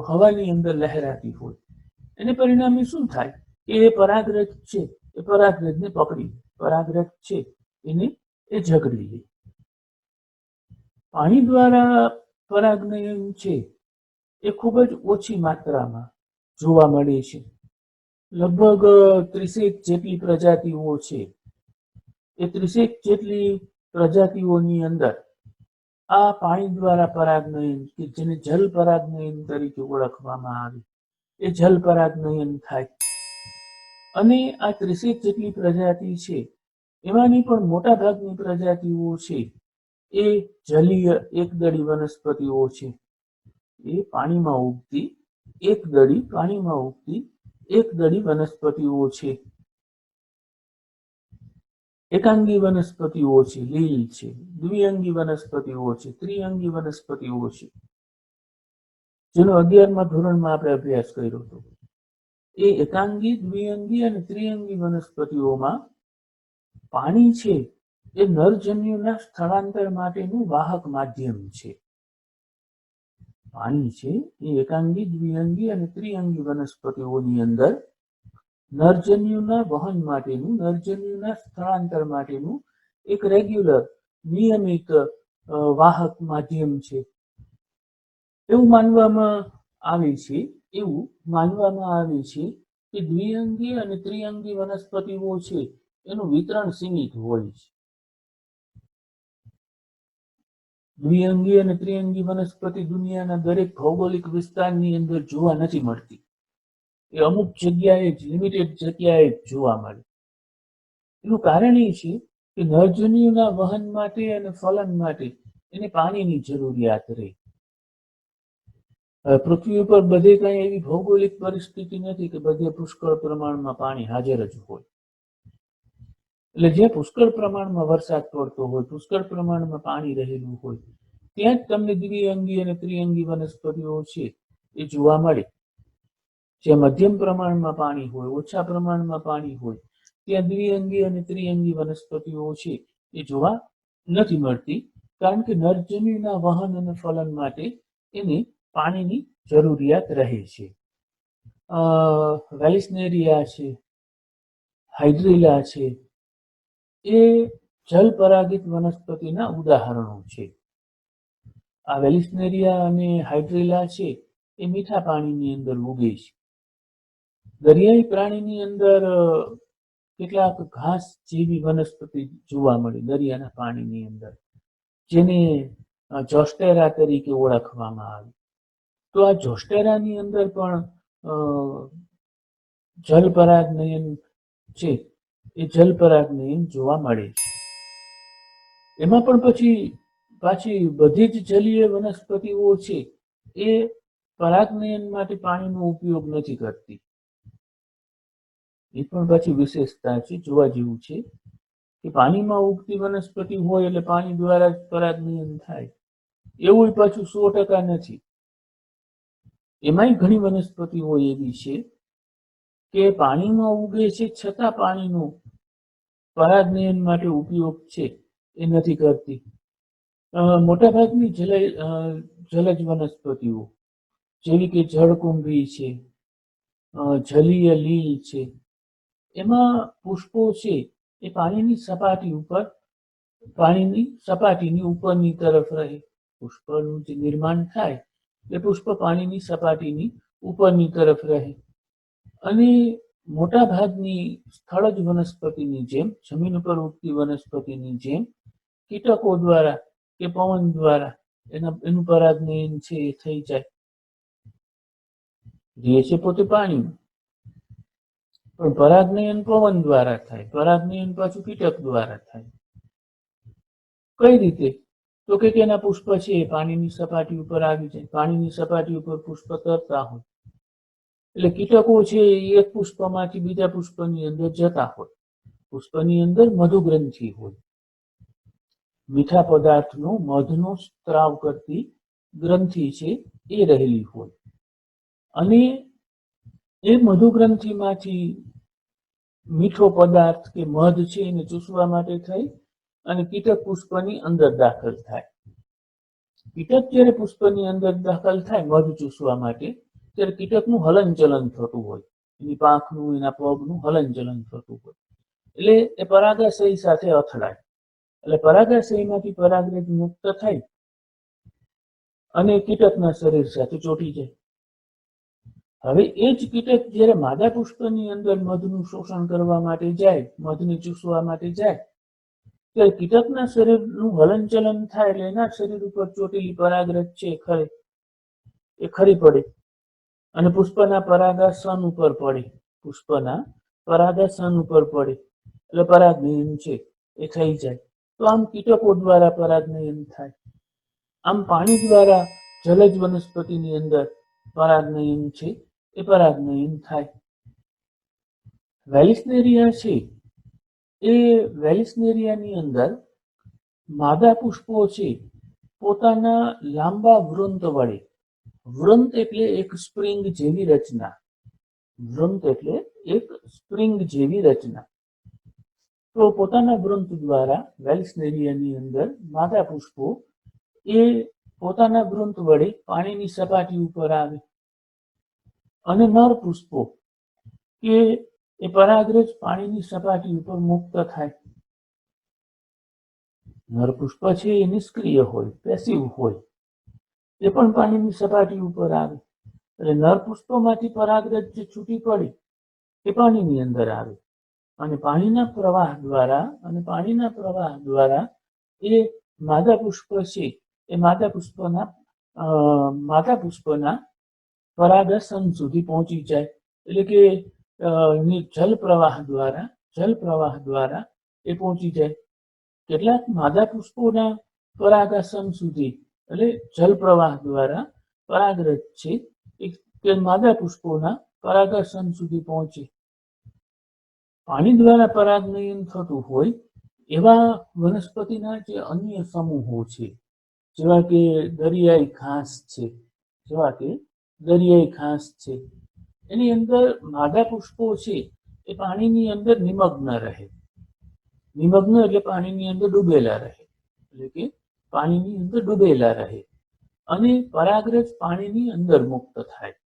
હવાની અંદર લહેરાતી હોય. એને પરિણામે શું થાય કે એ પરાગરજ છે એ પરાગરજને પકડી, પરાગરજ છે એને એ જકડી લે. પાણી દ્વારા પરાગનયન છે એ ખૂબ જ ઓછી માત્રામાં જોવા મળે છે. લગભગ 30 જેટલી પ્રજાતિઓ છે. એ 30 જેટલી પ્રજાતિઓની અંદર આ પાણી દ્વારા પરાગનયન કે જેને જલ પરાગનયન તરીકે ઓળખવામાં આવે એ જલ પરાગનયન થાય. અને આ 30 જેટલી પ્રજાતિ છે એમાંની પણ મોટા ભાગની પ્રજાતિઓ છે એ જલીય એકદળી વનસ્પતિઓ છે. એ પાણીમાં ઉગતી એકદળી વનસ્પતિઓ છે. એકાંગી વનસ્પતિઓ છે, લીલ છે, દ્વિઅંગી વનસ્પતિઓ છે, ત્રિઅંગી વનસ્પતિઓ છે, જેનો 11મા ધોરણમાં આપણે અભ્યાસ કર્યો હતો. એ એકાંગી, દ્વિઅંગી અને ત્રિઅંગી વનસ્પતિઓમાં પાણી છે એ નરજન્યુના સ્થળાંતર માટેનું વાહક માધ્યમ છે. પાણી છે એ એકાંગી, દ્વિઅંગી અને ત્રિઅંગી વનસ્પતિઓની અંદર નરજન્યુના વહન માટેનું, નરજન્યુના સ્થળાંતર માટેનું એક રેગ્યુલર નિયમિત વાહક માધ્યમ છે. એવું માનવામાં આવે છે કે દ્વિઅંગી અને ત્રિઅંગી વનસ્પતિઓ છે એનું વિતરણ સીમિત હોય છે. દ્વિઅંગી અને ત્રિઅંગી વનસ્પતિ દુનિયાના દરેક ભૌગોલિક વિસ્તારની અંદર જોવા નથી મળતી. એ અમુક જગ્યાએ જ, લિમિટેડ જગ્યાએ જ જોવા મળે. એનું કારણ એ છે કે નરજન્યુના વહન માટે અને ફલન માટે એને પાણીની જરૂરિયાત રહે. પૃથ્વી ઉપર બધે કઈ એવી ભૌગોલિક પરિસ્થિતિ નથી કે બધે પુષ્કળ પ્રમાણમાં પાણી હાજર જ હોય. એટલે જે પુષ્કળ પ્રમાણમાં વરસાદ પડતો હોય, પુષ્કળ પ્રમાણમાં પાણી રહેલું હોય, ત્યાં જ તમને દ્વિઅંગી અને ત્રિઅંગી વનસ્પતિઓ છે એ જોવા મળે. જે મધ્યમ પ્રમાણમાં પાણી હોય, ઓછા પ્રમાણમાં પાણી હોય, ત્યાં દ્વિઅંગી અને ત્રિઅંગી વનસ્પતિઓ છે એ જોવા નથી મળતી, કારણ કે નરજન્યુના વહન અને ફલન માટે એને પાણીની જરૂરિયાત રહે છે. વેલિસ્નેરિયા છે, હાઇડ્રીલા છે, એ જલ પરાગિત વનસ્પતિના ઉદાહરણો છે. આ વેલિસ્નેરિયા અને હાઇડ્રીલા છે એ મીઠા પાણીની અંદર ઉગે છે. દરિયાઈ પ્રાણીની અંદર કેટલાક ઘાસ જેવી વનસ્પતિ જોવા મળે દરિયાના પાણીની અંદર, જેને જોસ્ટેરા તરીકે ઓળખવામાં આવે. તો આ જોસ્ટેરાની અંદર પણ જલપરાગનયન છે એ જલપરાગનયન જોવા મળે છે. એમાં પણ પાછી બધી જ જલીય વનસ્પતિઓ છે એ પરાગનયન માટે પાણીનો ઉપયોગ નથી કરતી. એ પણ પાછી વિશેષતા છે, જોવા જેવું છે કે પાણીમાં ઉગતી વનસ્પતિ હોય એટલે પાણી દ્વારા જ પરાગનયન થાય એવું પાછું 100% નથી. એમાંય ઘણી વનસ્પતિઓ એવી છે કે પાણીમાં ઉગે છે છતાં પાણીનો પરાગનયન માટે ઉપયોગ છે એ નથી કરતી. મોટાભાગની જલજ વનસ્પતિઓ જેવી કે જળકુંભી છે, જલીય લીલ છે, એમાં પુષ્પો છે એ પાણીની સપાટીની ઉપરની તરફ રહે. પુષ્પનું જે નિર્માણ થાય એ પુષ્પ પાણીની સપાટીની ઉપરની તરફ રહે. અને મોટા ભાગની સ્થળજ વનસ્પતિની જેમ, જમીન ઉપર ઉગતી વનસ્પતિની જેમ કીટકો દ્વારા કે પવન દ્વારા એનું પરાગનયન છે એ થઈ જાય. રહે છે પોતે પાણીમાં, પણ પરાગનયન પવન દ્વારા થાય, પરાગનયન પાછું કીટક દ્વારા થાય. કઈ રીતે? તો કે એના પુષ્પ છે એ પાણીની સપાટી ઉપર આવી જાય. પાણીની સપાટી ઉપર પુષ્પ તરતા હોય એટલે કીટકો છે એ એક પુષ્પમાંથી બીજા પુષ્પની અંદર જતા હોય. પુષ્પની અંદર મધુગ્રંથિ હોય, મીઠા પદાર્થનો મધનો સ્ત્રાવ કરતી ગ્રંથિ છે એ રહેલી હોય. અને એ મધુગ્રંથિમાંથી મીઠો પદાર્થ કે મધ છે એને ચૂસવા માટે થઈ અને કીટક પુષ્પની અંદર દાખલ થાય. કીટક જ્યારે પુષ્પની અંદર દાખલ થાય મધ ચૂસવા માટે, ત્યારે કીટકનું હલનચલન થતું હોય, એની પાંખનું, એના પગનું હલનચલન થતું હોય. એટલે એ પરાગાશય સાથે અથડાય, એટલે પરાગાશયમાંથી પરાગરજ મુક્ત થાય અને કીટકના શરીર સાથે ચોંટી જાય. હવે એ જ કીટક જ્યારે માદા પુષ્પની અંદર મધનું શોષણ કરવા માટે જાય, મધને ચૂસવા માટે જાય, ત્યારે કીટકના શરીરનું હલનચલન થાય એટલે એના શરીર ઉપર ચોટેલી પરાગરજ છે એ ખરી પડે અને પુષ્પના પરાગાસન ઉપર પડે. પુષ્પના પરાગાસન ઉપર પડે એટલે પરાગનયન છે એ થઈ જાય. તો આમ કીટકો દ્વારા પરાગનયન થાય. આમ પાણી દ્વારા જલજ વનસ્પતિની અંદર પરાગનયન છે એ પરાગનયન થાય. વેલિસ્નેરિયા છે એ વેલિસ્નેરિયાની અંદર માદા પુષ્પો છે પોતાના લાંબા વૃંત વડે, વૃંત એટલે એક સ્પ્રિંગ જેવી રચના, વૃંત એટલે એક સ્પ્રિંગ જેવી રચના. તો પોતાના વૃંત દ્વારા વેલિસ્નેરિયાની અંદર માદા પુષ્પો એ પોતાના વૃંત વડે પાણીની સપાટી ઉપર આવે અને નર પુષ્પો કે એ પરાગરજ પાણીની સપાટી ઉપર મુક્ત થાય. નર પુષ્પ છે એ નિષ્ક્રિય હોય, પેસિવ હોય, એ પણ પાણીની સપાટી ઉપર આવે. એટલે નર પુષ્પમાંથી પરાગરજ જે છૂટી પડી એ પાણીની અંદર આવે અને પાણીના પ્રવાહ દ્વારા એ માદા પુષ્પ છે એ માદા પુષ્પના પરાગાસન સુધી પહોંચી જાય. એટલે કે જલ પ્રવાહ દ્વારા એ પહોંચી જાય. કેટલાક માદા પુષ્પોના પરાગાસન સુધી, એટલે જલ પ્રવાહ દ્વારા પરાગરજ છે એ માદા પુષ્પોના પરાગાસન સુધી પહોંચે. પાણી દ્વારા પરાગનયન થતું હોય એવા વનસ્પતિના જે અન્ય સમૂહો છે, જેવા કે દરિયાઈ ઘાસ છે, એની અંદર માદા પુષ્પો છે એ પાણીની અંદર નિમગ્ન રહે. નિમગ્ન એટલે પાણીની અંદર ડૂબેલા રહે, એટલે કે પાણીની અંદર ડૂબેલા રહે અને પરાગરજ પાણીની અંદર મુક્ત થાય.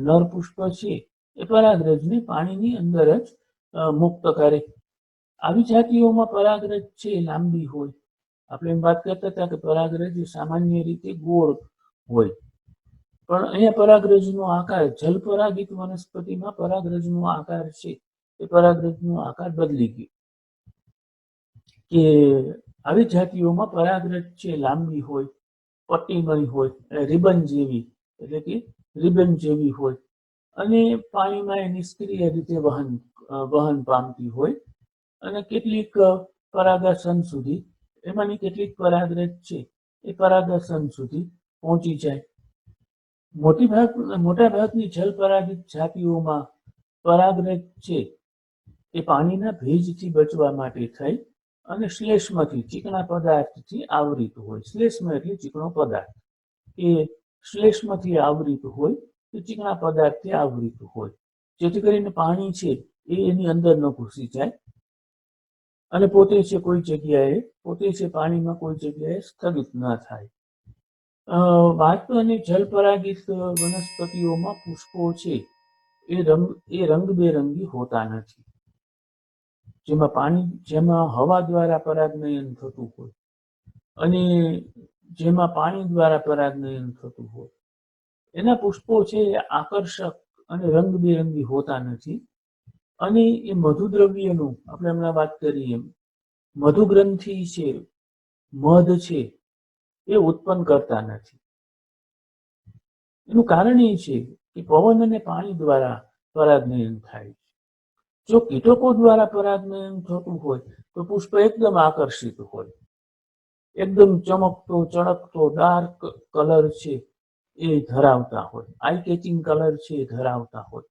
નર પુષ્પ છે એ પરાગરજને પાણીની અંદર જ મુક્ત કરે. આવી જાતિઓમાં પરાગરજ છે લાંબી હોય. આપણે એમ વાત કરતા હતા કે પરાગરજ સામાન્ય રીતે ગોળ હોય, પણ અહીંયા પરાગરજનો આકાર, જલપરાગિત વનસ્પતિમાં પરાગરજનો આકાર છે એ પરાગરજનો આકાર બદલી ગયો કે આવી જાતિઓમાં પરાગરજ છે લાંબી હોય, પટ્ટીમય હોય, રિબન જેવી એટલે કે રિબન જેવી હોય અને પાણીમાં એ નિષ્ક્રિય રીતે વહન પામતી હોય અને કેટલીક પરાગાસન સુધી એમાંની કેટલીક પરાગરજ છે એ પરાગાસન સુધી પહોંચી જાય. મોટા ભાગની જલપરાગિત જાતિઓમાં પરાગરજ છે એ પાણીના ભેજથી બચવા માટે થઈ અને શ્લેષ્મથી ચીકણા પદાર્થથી આવૃત હોય. શ્લેષ્મ એટલે ચીકણો પદાર્થ, એ શ્લેષ્મથી આવૃત હોય, એ ચીકણા પદાર્થથી આવૃત હોય, જેથી કરીને પાણી છે એ એની અંદર ન ઘૂસી જાય અને પોતે છે પાણીમાં કોઈ જગ્યાએ સ્થગિત ન થાય. વાત અને જલપરાગિત વનસ્પતિઓમાં પુષ્પો છે એ રંગબેરંગી હોતા નથી. જેમાં હવા દ્વારા પરાગનયન થતું હોય અને જેમાં પાણી દ્વારા પરાગનયન થતું હોય એના પુષ્પો છે એ આકર્ષક અને રંગબેરંગી હોતા નથી અને એ મધુદ્રવ્યનું આપણે હમણાં વાત કરીએ મધુગ્રંથિ છે, મધ છે એ ઉત્પન્ન કરતા નથી. એનું કારણ એ છે કે પવન અને પાણી દ્વારા પરાગનયન થાય છે. જો કીટકો દ્વારા પરાગનયન થતું હોય તો પુષ્પ એકદમ આકર્ષિત હોય, એકદમ ચમકતો ચળકતો ડાર્ક કલર છે એ ધરાવતા હોય, આઈ કેચિંગ કલર છે એ ધરાવતા હોય,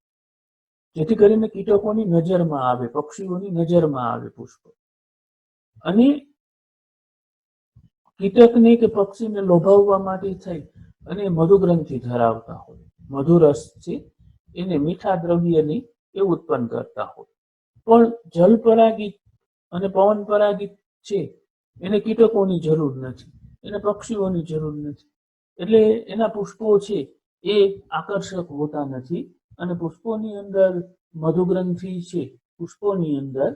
જેથી કરીને કીટકોની નજરમાં આવે, પક્ષીઓની નજરમાં આવે પુષ્પ. અને કીટકને કે પક્ષીને લોભાવવા માટે થઈ અને મધુગ્રંથિ ધરાવતા હોય, મધુરસ છે એને મીઠા દ્રવ્યની એ ઉત્પન્ન કરતા હોય. પણ જલ પરાગિત અને પવન પરાગિત છે એને કીટકોની જરૂર નથી, એને પક્ષીઓની જરૂર નથી, એટલે એના પુષ્પો છે એ આકર્ષક હોતા નથી અને પુષ્પોની અંદર મધુગ્રંથિ છે, પુષ્પોની અંદર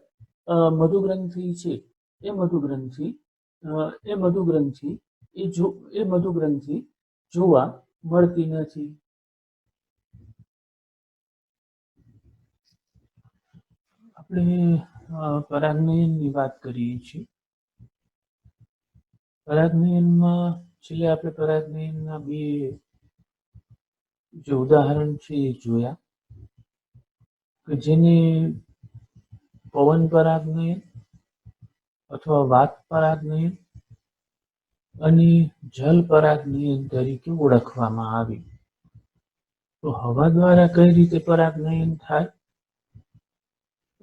મધુગ્રંથિ છે એ મધુગ્રંથિ જોવા મળતી નથી. આપણે પરાગનયનની વાત કરીએ છીએ. પરાગનયનમાં છેલ્લે આપણે પરાગનયનના બે જે ઉદાહરણ છે એ જોયા કે જેને પવન પરાગનયન અથવા વાત પરાગનયન અને જલ પરાગનયન તરીકે ઓળખવામાં આવે. તો હવા દ્વારા કઈ રીતે પરાગનયન થાય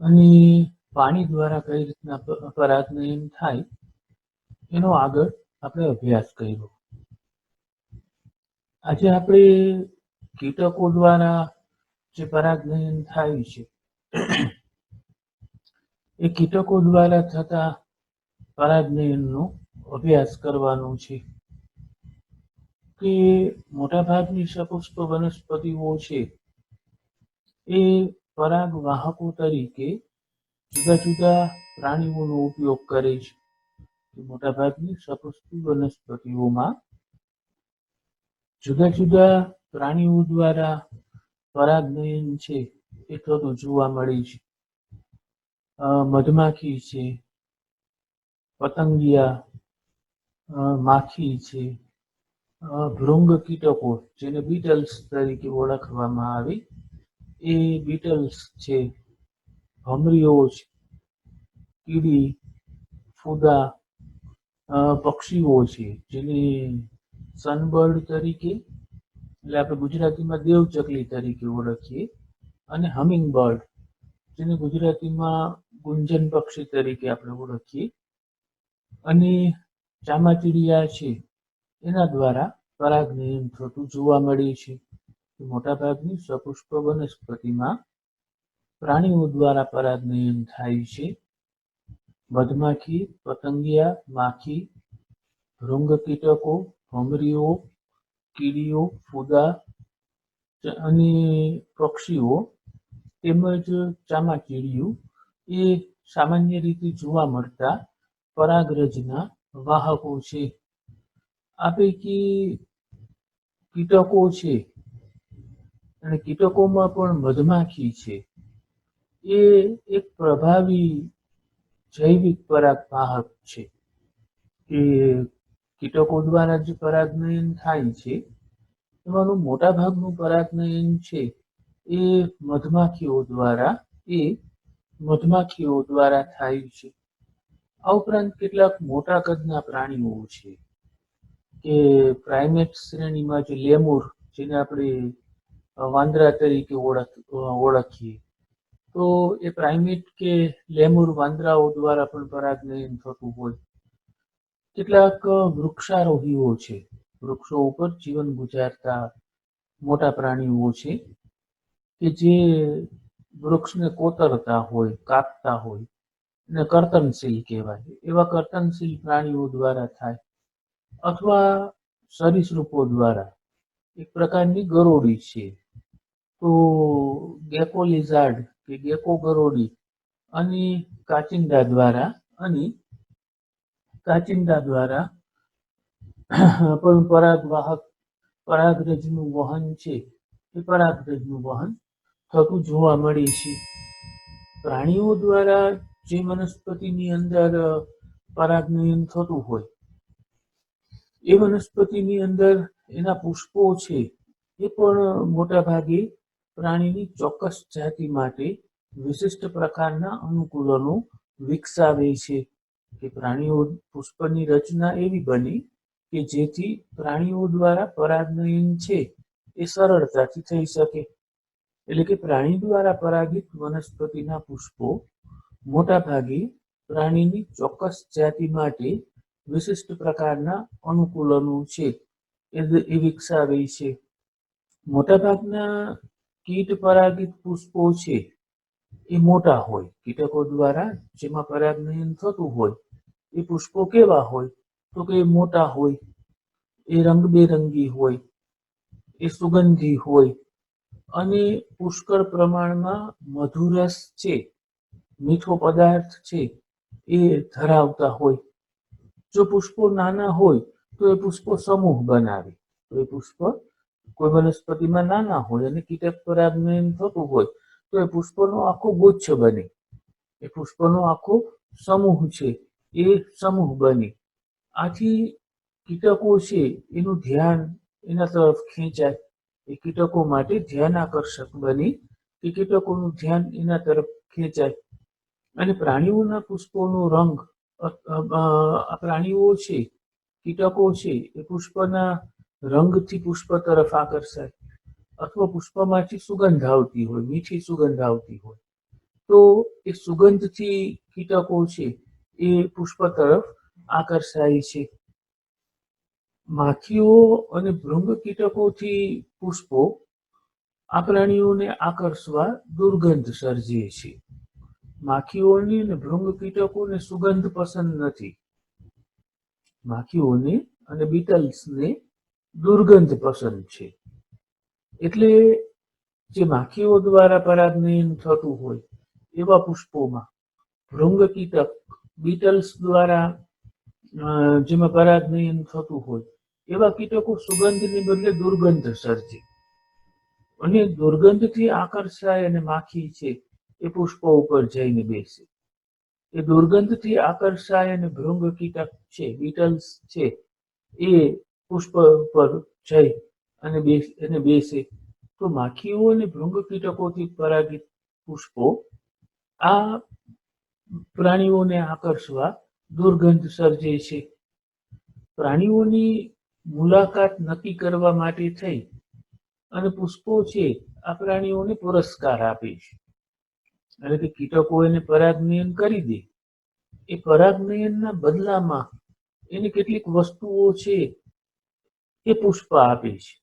અને પાણી દ્વારા કઈ રીતના પરાગનયન થાય એનો આગળ આપણે અભ્યાસ કર્યો. આજે આપણે કીટકો દ્વારા જે પરાગનયન થાય છે એ કીટકો દ્વારા થતા પરાગનયનનો અભ્યાસ કરવાનો છે. કે મોટાભાગની સપુષ્પ વનસ્પતિઓ છે એ પરાગ વાહકો તરીકે જુદા જુદા પ્રાણીઓનો ઉપયોગ કરે છે. મોટાભાગની સપુષ્પ વનસ્પતિઓમાં જુદા જુદા પ્રાણીઓ દ્વારા પરાગનયન છે એ થતું જોવા મળે છે. મધમાખી છે, પતંગિયા, માખી છે, ભૃંગ કીટકો જેને બીટલ્સ તરીકે ઓળખવામાં આવે એ બીટલ્સ છે, ભમરીઓ છે, કીડી, ફૂદા, પક્ષીઓ છે જેને સનબર્ડ તરીકે એટલે આપણે ગુજરાતીમાં દેવચકલી તરીકે ઓળખીએ અને હમિંગ બર્ડ જેને ગુજરાતીમાં ગુંજન પક્ષી તરીકે આપણે ઓળખીએ અને ચામાચીડિયા છે એના દ્વારા પરાગનયન થતું જોવા મળે છે. મોટાભાગની સપુષ્પ વનસ્પતિમાં પ્રાણીઓ દ્વારા પરાગનયન થાય છે. મધમાખી, પતંગિયા, માખી, ભૃંગ કીટકો, ભમરીઓ, કીડીઓ, ફૂદા અને પક્ષીઓ તેમજ ચામાચીડિયું એ સામાન્ય રીતે જોવા મળતા પરાગરજના વાહકો છે. આ પૈકી કીટકો છે અને કીટકોમાં પણ મધમાખી છે એ એક પ્રભાવી જૈવિક પરાગવાહક છે. કે કીટકો દ્વારા જે પરાગનયન થાય છે એમાંનું મોટા ભાગનું પરાગનયન છે એ મધમાખીઓ દ્વારા થાય છે. આ ઉપરાંત કેટલાક મોટા કદના પ્રાણીઓ છે કે પ્રાઇમેટ શ્રેણીમાં જે લેમુર, જેને આપણે વાંદરા તરીકે ઓળખીએ, તો એ પ્રાઇમેટ કે લેમુર વાંદરાઓ દ્વારા પણ પરાગનયન થતું હોય. કેટલાક વૃક્ષારોહીઓ છે, વૃક્ષો ઉપર જીવન ગુજારતા મોટા પ્રાણીઓ છે કે જે વૃક્ષને કોતરતા હોય, કાપતા હોય, અને કર્તનશીલ કહેવાય. એવા કર્તનશીલ પ્રાણીઓ દ્વારા થાય, અથવા સરીસૃપો દ્વારા. એક પ્રકારની ગરોળી છે, તો ગેકો લિઝાર્ડ કે ગેકો ગરોળી અને કાચિંડા દ્વારા પણ પરાગરજનું વહન છે એ પરાગરજનું વહન થતું જોવા મળે છે. પ્રાણીઓ દ્વારા જે વનસ્પતિની અંદર પરાગનયન થતું હોય એ વનસ્પતિની અંદર એના પુષ્પો છે એ પણ મોટા ભાગે પ્રાણીની ચોક્કસ જાતિ માટે વિશિષ્ટ પ્રકારના અનુકૂલનો વિકસાવે છે. કે પ્રાણીઓ પુષ્પની રચના એવી બની કે જેથી પ્રાણીઓ દ્વારા પરાગનયન છે એ સરળતાથી થઈ શકે. એટલે કે પ્રાણી દ્વારા પરાગિત વનસ્પતિના પુષ્પો મોટા ભાગે પ્રાણીની ચોક્કસ જાતિ માટે વિશિષ્ટ પ્રકારના અનુકૂલનો છે એ વિકસાવે છે. મોટાભાગના કીટ પરાગિત પુષ્પો છે એ મોટા હોય. કીટકો દ્વારા જેમાં પરાગનયન થતું હોય એ પુષ્પો કેવા હોય, તો કે મોટા હોય, એ રંગબેરંગી હોય, એ સુગંધી હોય, અને પુષ્કળ પ્રમાણમાં મધુરસ છે, મીઠો પદાર્થ છે એ ધરાવતા હોય. જો પુષ્પો નાના હોય તો એ પુષ્પો સમૂહ બનાવે. તો એ પુષ્પ કોઈ વનસ્પતિમાં નાના હોય અને કીટક પરાગનયન થતું હોય તો એ પુષ્પનો આખો ગુચ્છ બને. એ પુષ્પનો આખો સમૂહ છે એ સમૂહ બને. આથી કીટકો છે એનું ધ્યાન એના તરફ ખેંચાય. એ કીટકો માટે ધ્યાન આકર્ષક બની કે કીટકોનું ધ્યાન એના તરફ ખેંચાય. અને પ્રાણીઓના પુષ્પોનો રંગ, પ્રાણીઓ છે, કીટકો છે, એ પુષ્પના રંગથી પુષ્પ તરફ આકર્ષાય, અથવા પુષ્પમાંથી સુગંધ આવતી હોય, મીઠી સુગંધ આવતી હોય, તો એ સુગંધથી કીટકો છે એ પુષ્પ તરફ આકર્ષાય છે. માખીઓ અને ભૃંગ કીટકોથી પુષ્પો આ પ્રાણીઓને આકર્ષવા દુર્ગંધ સર્જે છે. માખીઓની અને ભૃંગ કીટકોને સુગંધ પસંદ નથી. માખીઓને અને બીટલ્સને દુર્ગંધ પસંદ છે. એટલે જે માખીઓ દ્વારા પરાગનયન થતું હોય એવા પુષ્પોમાં ભૃંગ કીટક, બીટલ્સ દ્વારા જેમાં પરાગનયન થતું હોય એવા કીટકો સુગંધની બદલે દુર્ગંધ સર્જે. અને દુર્ગંધથી આકર્ષાય અને માખી છે એ પુષ્પો ઉપર જઈને બેસે. એ દુર્ગંધથી આકર્ષાય અને ભૃંગ કીટક છે, બીટલ્સ છે, એ પુષ્પ પર જઈ અને બેસે. તો માખીઓ અને ભૃંગ કીટકોથી પરાગિત પુષ્પો આ પ્રાણીઓને આકર્ષવા દુર્ગંધ સર્જે છે. પ્રાણીઓની મુલાકાત નક્કી કરવા માટે થઈ અને પુષ્પો છે આ પ્રાણીઓને પુરસ્કાર આપે છે. એટલે કે કીટકો એને પરાગનયન કરી દે, એ પરાગનયનના બદલામાં એને કેટલીક વસ્તુઓ છે એ પુષ્પ આપે છે.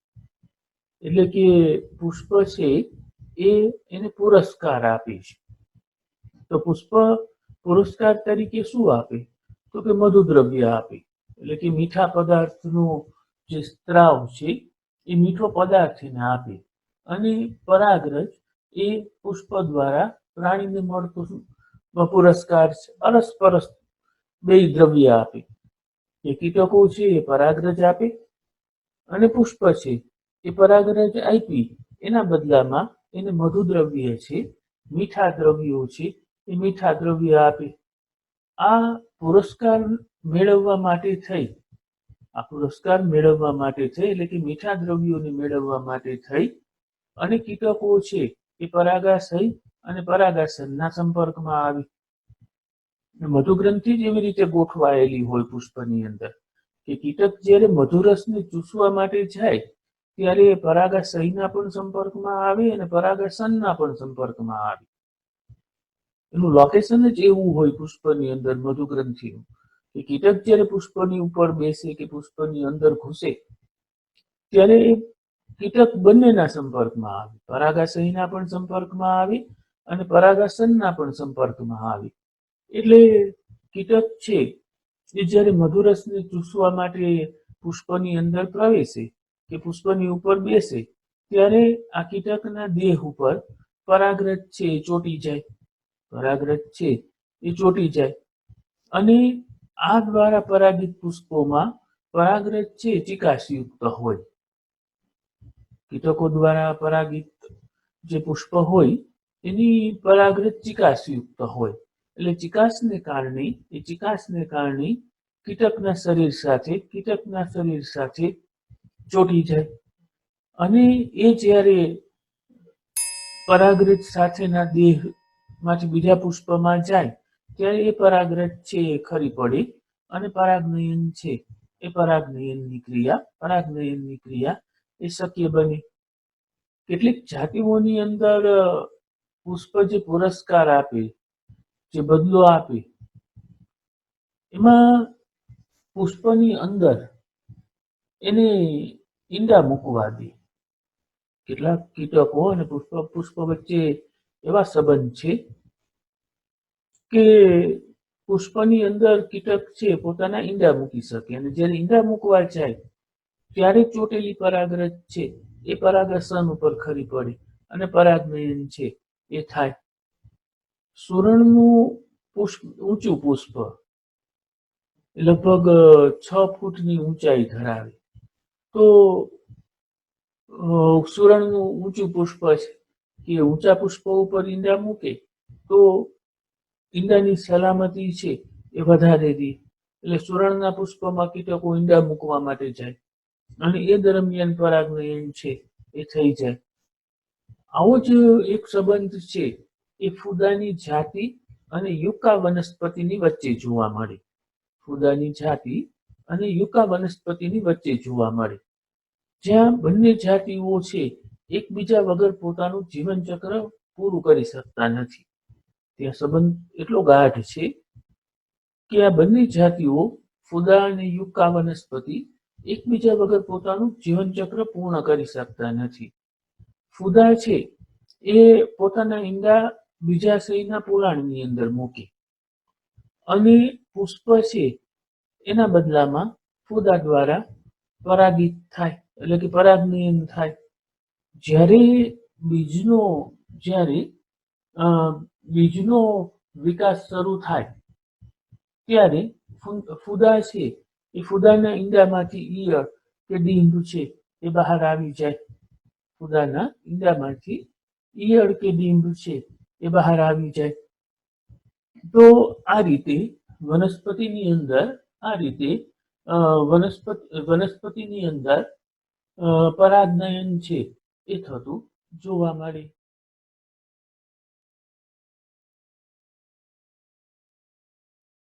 એટલે કે પુષ્પ છે એ એને પુરસ્કાર આપે છે. તો પુષ્પ પુરસ્કાર તરીકે શું આપે, તો કે મધુદ્રવ્ય આપે. એટલે કે મીઠા પદાર્થનો જે સ્ત્રાવ છે એ મીઠો પદાર્થ એને આપે. અને પરાગરજ એ પુષ્પ દ્વારા પ્રાણીને મળતો પુરસ્કાર છે. અરસપરસ બે દ્રવ્ય આપે. એ કીટકો છે એ પરાગરજ આપે અને પુષ્પ છે એ પરાગરજ આપી એના બદલામાં એને મધુદ્રવ્ય છે, મીઠા દ્રવ્યો છે એ મીઠા દ્રવ્ય આપે. આ પુરસ્કાર મેળવવા માટે થઈ એટલે કે મીઠા દ્રવ્યોને મેળવવા માટે થઈ અને કીટકો છે એ પરાગાશય અને પરાગાસનના સંપર્કમાં આવી. મધુગ્રંથિ જ એવી રીતે ગોઠવાયેલી હોય પુષ્પની અંદર કે કીટક જ્યારે મધુરસને ચૂસવા માટે જાય ત્યારે પરાગાશયના પણ સંપર્કમાં આવે અને પરાગાસનના પણ સંપર્કમાં આવે. એનું લોકેશન જ એવું હોય પુષ્પની અંદર મધુગ્રંથિનું કે કીટક જ્યારે પુષ્પની ઉપર બેસે કે પુષ્પની અંદર ઘૂસે ત્યારે કીટક બંનેના સંપર્કમાં આવે, પરાગાશયના પણ સંપર્કમાં આવે અને પરાગાસનના પણ સંપર્કમાં આવે. એટલે કીટક છે એ જ્યારે મધુરસને ચૂસવા માટે પુષ્પની અંદર પ્રવેશે કે પુષ્પની ઉપર બેસે ત્યારે આ કીટકના દેહ ઉપર પરાગરજ છે એ ચોંટી જાય અને આ દ્વારા પરાગિત પુષ્પોમાં પરાગરજ છે ચિકાસયુક્ત હોય. કીટકો દ્વારા પરાગિત જે પુષ્પ હોય એની પરાગરજ ચિકાસયુક્ત હોય એટલે ચિકાસને કારણે કીટકના શરીર સાથે ચોંટી જાય અને એ જ્યારે પરાગરજ સાથેના દેહમાંથી બીજા પુષ્પમાં જાય ત્યારે એ પરાગરજ છે એ ખરી પડે અને પરાગનયનની ક્રિયા એ શક્ય બને. કેટલીક જાતિઓની અંદર પુષ્પ જે પુરસ્કાર આપે, જે બદલો આપે, એમાં પુષ્પની અંદર એને ઈંડા મૂકવા દે. કેટલાક કીટકો અને પુષ્પ વચ્ચે એવા સંબંધ છે કે પુષ્પની અંદર કીટક છે પોતાના ઈંડા મૂકી શકે અને જ્યારે ઈંડા મૂકવા જાય ત્યારે ચોટેલી પરાગરજ છે એ પરાગાસન ઉપર ખરી પડે અને પરાગનયન છે એ થાય. સુરણનું ઊંચું પુષ્પ લગભગ 6 ફૂટની ઊંચાઈ ધરાવે તો સુરણનું ઊંચું પુષ્પ છે કે ઊંચા પુષ્પો ઉપર ઈંડા મૂકે તો ઈંડાની સલામતી છે એ વધારે રહે. એટલે સુરણના પુષ્પમાં કીટકો ઈંડા મૂકવા માટે જાય અને એ દરમિયાન પરાગનયન છે એ થઈ જાય. આવો જ એક સંબંધ છે એ ફૂદાની જાતિ અને યુકા વનસ્પતિની વચ્ચે જોવા મળે. જ્યાં બંને જાતિઓ છે એકબીજા વગર પોતાનું જીવન ચક્ર પૂરું કરી શકતા નથી. ત્યાં સંબંધ એટલો ગાઢ છે કે આ બંને જાતિઓ ફૂદા અને યુકા વનસ્પતિ એકબીજા વગર પોતાનું જીવન ચક્ર પૂર્ણ કરી શકતા નથી. ફૂદા છે એ પોતાના ઈંડા બીજાશયના પોલાણની અંદર મૂકે અને પુષ્પ છે એના બદલામાં ફૂદા દ્વારા પરાગિત થાય એટલે કે પરાગનયન થાય. જ્યારે બીજનો વિકાસ શરૂ થાય ત્યારે ફૂદા છે એ ફૂદાના ઈંડામાંથી ઈયળ કે ડીંબ છે એ બહાર આવી જાય. તો આ રીતે વનસ્પતિની અંદર પરાગનયન છે એ થતું જોવા મળે.